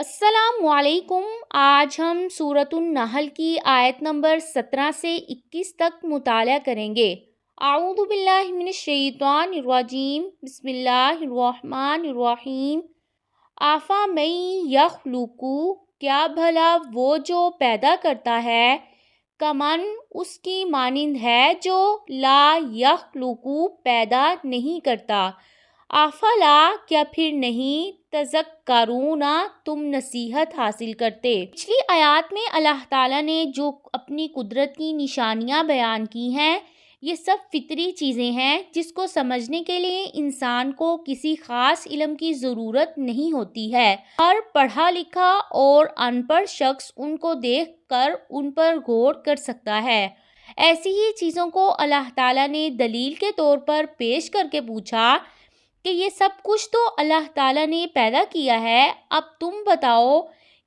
السلام علیکم۔ آج ہم سورۃ النحل کی آیت نمبر 17 سے 21 تک مطالعہ کریں گے۔ اعوذ باللہ من الشیطان الرجیم، بسم اللہ الرحمن الرحیم۔ افمن یخلق، کیا بھلا وہ جو پیدا کرتا ہے، کمن اس کی مانند ہے جو لا یخلق پیدا نہیں کرتا، افلا کیا پھر نہیں، تذکرون تم نصیحت حاصل کرتے۔ پچھلی آیات میں اللہ تعالیٰ نے جو اپنی قدرت کی نشانیاں بیان کی ہیں، یہ سب فطری چیزیں ہیں جس کو سمجھنے کے لیے انسان کو کسی خاص علم کی ضرورت نہیں ہوتی ہے۔ ہر پڑھا لکھا اور ان پڑھ شخص ان کو دیکھ کر ان پر غور کر سکتا ہے۔ ایسی ہی چیزوں کو اللہ تعالیٰ نے دلیل کے طور پر پیش کر کے پوچھا کہ یہ سب کچھ تو اللہ تعالیٰ نے پیدا کیا ہے، اب تم بتاؤ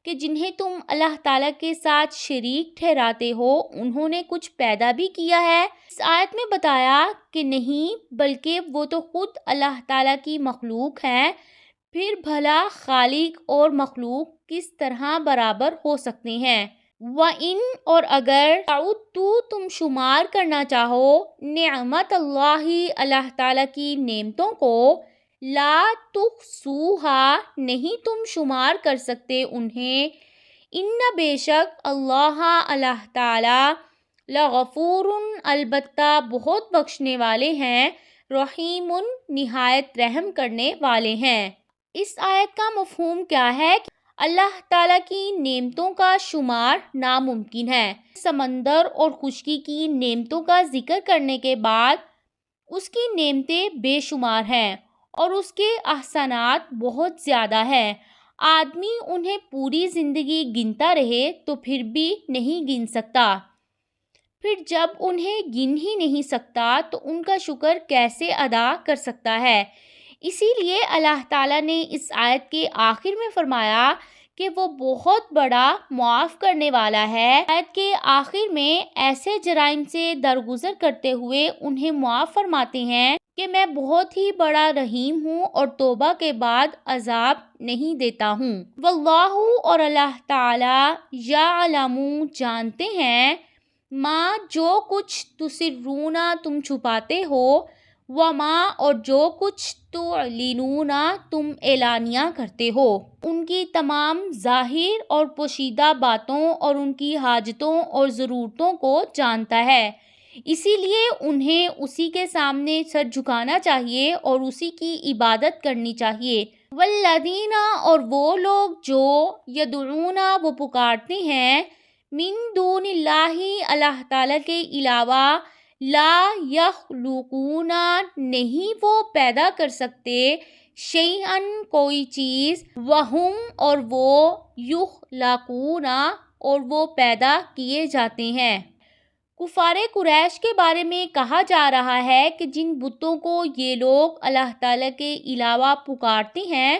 کہ جنہیں تم اللہ تعالیٰ کے ساتھ شریک ٹھہراتے ہو انہوں نے کچھ پیدا بھی کیا ہے؟ اس آیت میں بتایا کہ نہیں، بلکہ وہ تو خود اللہ تعالیٰ کی مخلوق ہیں، پھر بھلا خالق اور مخلوق کس طرح برابر ہو سکتے ہیں؟ وَإِنْ اور اگر تعُدُّوا تم شمار کرنا چاہو نعمت اللہ تعالیٰ کی نعمتوں کو، لا تحصوها نہیں تم شمار کر سکتے انہیں، ان بے شک اللہ تعالیٰ لغفور البتہ بہت بخشنے والے ہیں، رحیم نہایت رحم کرنے والے ہیں۔ اس آیت کا مفہوم کیا ہے؟ اللہ تعالیٰ کی نعمتوں کا شمار ناممکن ہے۔ سمندر اور خشکی کی نعمتوں کا ذکر کرنے کے بعد اس کی نعمتیں بے شمار ہیں اور اس کے احسانات بہت زیادہ ہیں۔ آدمی انہیں پوری زندگی گنتا رہے تو پھر بھی نہیں گن سکتا، پھر جب انہیں گن ہی نہیں سکتا تو ان کا شکر کیسے ادا کر سکتا ہے؟ اسی لیے اللہ تعالیٰ نے اس آیت کے آخر میں فرمایا کہ وہ بہت بڑا معاف کرنے والا ہے۔ آیت کے آخر میں ایسے جرائم سے درگزر کرتے ہوئے انہیں معاف فرماتے ہیں کہ میں بہت ہی بڑا رحیم ہوں اور توبہ کے بعد عذاب نہیں دیتا ہوں۔ واللہ اور اللہ تعالیٰ یعلم جانتے ہیں، ما جو کچھ تسرون تم چھپاتے ہو، وما اور جو کچھ تعلنون تم اعلانیہ کرتے ہو، ان کی تمام ظاہر اور پوشیدہ باتوں اور ان کی حاجتوں اور ضرورتوں کو جانتا ہے، اسی لیے انہیں اسی کے سامنے سر جھکانا چاہیے اور اسی کی عبادت کرنی چاہیے۔ والذین اور وہ لوگ جو یدعون وہ پکارتے ہیں، من دون اللہ تعالیٰ کے علاوہ، لا یخلقون نہیں وہ پیدا کر سکتے، شیئا کوئی چیز، وہم اور وہ یخلقون اور وہ پیدا کیے جاتے ہیں۔ کفار قریش کے بارے میں کہا جا رہا ہے کہ جن بتوں کو یہ لوگ اللہ تعالیٰ کے علاوہ پکارتے ہیں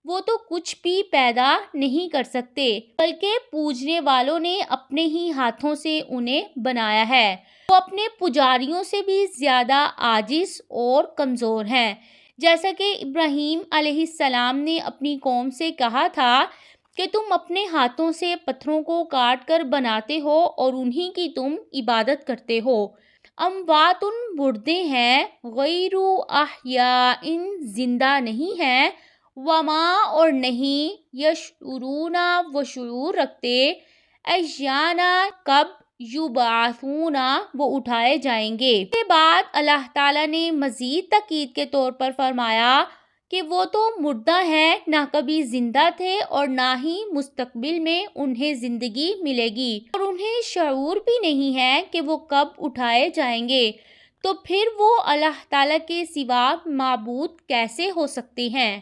وہ تو کچھ بھی پیدا نہیں کر سکتے، بلکہ پوجنے والوں نے اپنے ہی ہاتھوں سے انہیں بنایا ہے۔ وہ اپنے پجاریوں سے بھی زیادہ عاجز اور کمزور ہیں، جیسا کہ ابراہیم علیہ السلام نے اپنی قوم سے کہا تھا کہ تم اپنے ہاتھوں سے پتھروں کو کاٹ کر بناتے ہو اور انہی کی تم عبادت کرتے ہو۔ اموات مردے ہیں، غیر احیاء زندہ نہیں ہیں، وما اور نہیں، یشعرون وہ شعور رکھتے، ایان کب، یبعثون وہ اٹھائے جائیں گے۔ اس کے بعد اللہ تعالیٰ نے مزید تاکید کے طور پر فرمایا کہ وہ تو مردہ ہیں، نہ کبھی زندہ تھے اور نہ ہی مستقبل میں انہیں زندگی ملے گی، اور انہیں شعور بھی نہیں ہے کہ وہ کب اٹھائے جائیں گے، تو پھر وہ اللہ تعالیٰ کے سوا معبود کیسے ہو سکتے ہیں؟